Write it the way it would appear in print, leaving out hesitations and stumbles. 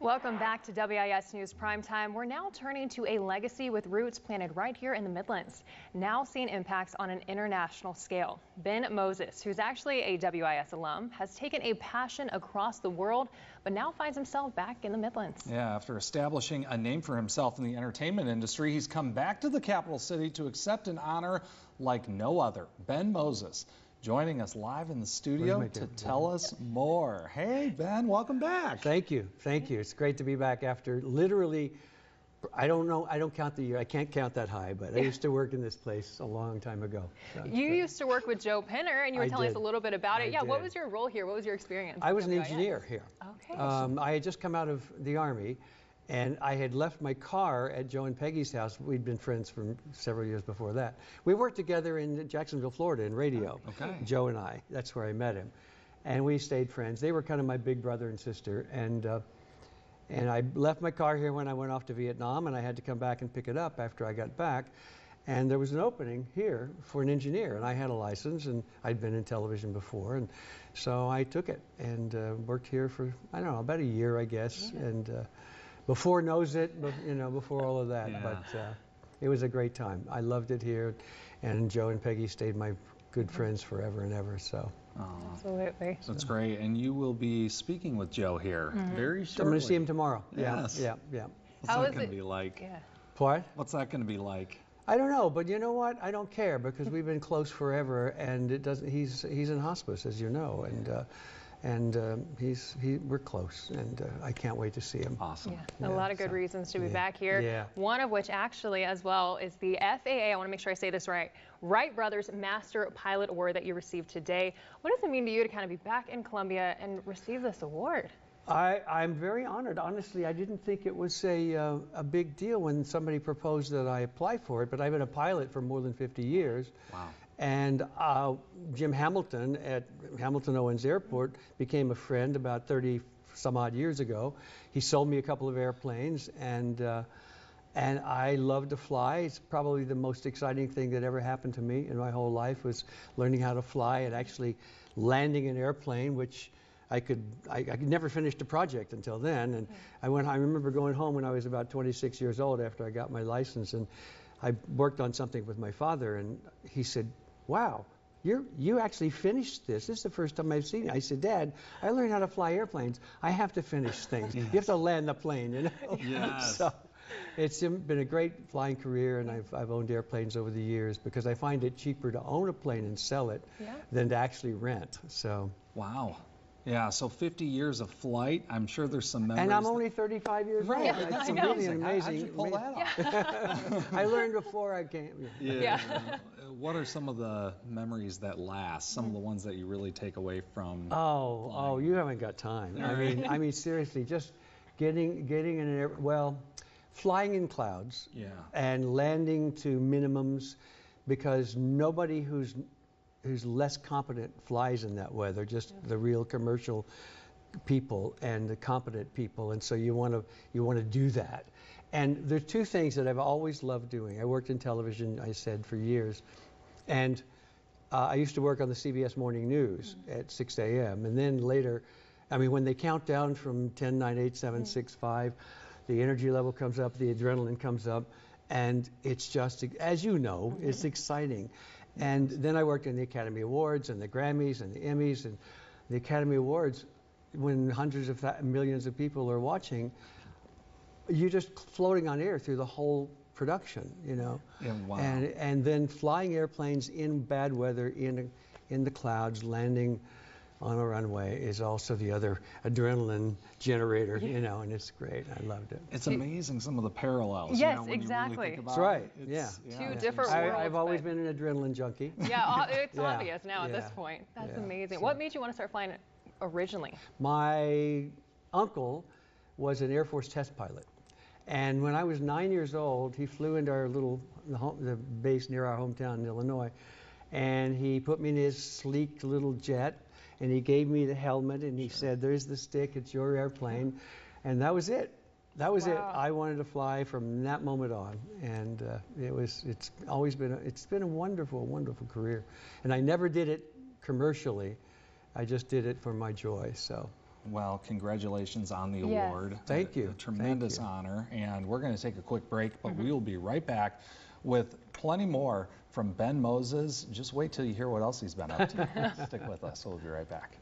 Welcome back to WIS News Primetime. We're now turning to a legacy with roots planted right here in the Midlands, now seeing impacts on an international scale. Ben Moses, who's actually a WIS alum, has taken a passion across the world, but now finds himself back in the Midlands. Yeah, after establishing a name for himself in the entertainment industry, he's come back to the capital city to accept an honor like no other. Ben Moses joining us live in the studio to tell us more. Hey, Ben, welcome back. Thank you. Thank you. It's great to be back after literally, I don't count the year. I can't count that high, but I used to work in this place a long time ago. So you used to work with Joe Penner, and you were telling us a little bit about it. Yeah, what was your role here? What was your experience? I was an engineer here. Okay. I had just come out of the Army, and I had left my car at Joe and Peggy's house. We'd been friends for several years before that. We worked together in Jacksonville, Florida, in radio. Okay. Joe and I. That's where I met him. And we stayed friends. They were kind of my big brother and sister. And I left my car here when I went off to Vietnam, and I had to come back and pick it up after I got back. And there was an opening here for an engineer, and I had a license, and I'd been in television before. And so I took it and worked here for, I don't know, about a year, I guess. Yeah. And before knows it, you know, before all of that. Yeah. But it was a great time. I loved it here, and Joe and Peggy stayed my good friends forever and ever. So. Absolutely. That's great. And you will be speaking with Joe here very shortly. I'm going to see him tomorrow. Yes. Yeah. What's that going to be like? Yeah. What? What's that going to be like? I don't know, but you know what? I don't care because we've been close forever, and it doesn't. He's in hospice, as you know, and we're close, and I can't wait to see him. Awesome. Yeah, a lot of good reasons to be back here. Yeah. One of which actually as well is the FAA, I want to make sure I say this right, Wright Brothers Master Pilot Award that you received today. What does it mean to you to kind of be back in Columbia and receive this award? I'm very honored. Honestly, I didn't think it was a big deal when somebody proposed that I apply for it, but I've been a pilot for more than 50 years. Wow. And Jim Hamilton at Hamilton Owens Airport became a friend about 30 some odd years ago. He sold me a couple of airplanes, and I love to fly. It's probably the most exciting thing that ever happened to me in my whole life was learning how to fly and actually landing an airplane, which I could never finish the project until then. And I remember going home when I was about 26 years old after I got my license, and I worked on something with my father, and he said, "Wow, you actually finished this. This is the first time I've seen it." I said, "Dad, I learned how to fly airplanes. I have to finish things. You have to land the plane, you know." Yes. So it's been a great flying career, and I've owned airplanes over the years because I find it cheaper to own a plane and sell it than to actually rent. So. Wow. Yeah, so 50 years of flight. I'm sure there's some memories. And I'm only 35 years old. Right. It's really amazing. How'd you pull that off? I learned before I came. Yeah. What are some of the memories that last? Some of the ones that you really take away from flying? You haven't got time. I mean, seriously, just getting in flying in clouds and landing to minimums, because nobody who's less competent flies in that weather, just the real commercial people and the competent people, and so you want to do that. And there's two things that I've always loved doing. I worked in television, I said, for years, and I used to work on the CBS Morning News at 6 a.m. and then later, I mean, when they count down from 10, 9, 8, 7, 6, 5, the energy level comes up, the adrenaline comes up, and it's just, as you know, it's exciting. And then I worked in the Academy Awards and the Grammys and the Emmys and the Academy Awards. When hundreds of millions of people are watching, you're just floating on air through the whole production, you know. Yeah, wow. And then flying airplanes in bad weather, in the clouds, landing on a runway is also the other adrenaline generator, you know, and it's great. I loved it. It's amazing some of the parallels. Yes, you know, when exactly. You really think about That's right. it. Two different worlds. I've always been an adrenaline junkie. Yeah, it's obvious now at this point. That's amazing. So, what made you want to start flying originally? My uncle was an Air Force test pilot. And when I was 9 years old, he flew into the base near our hometown in Illinois. And he put me in his sleek little jet, and he gave me the helmet, and he said, "There's the stick, it's your airplane." And that was it. That was it. I wanted to fly from that moment on, and it's always been a wonderful, wonderful career. And I never did it commercially. I just did it for my joy. So Well, congratulations on the award. Thank you. A tremendous honor. And we're going to take a quick break, but we will be right back with plenty more from Ben Moses. Just wait till you hear what else he's been up to. Stick with us. We'll be right back.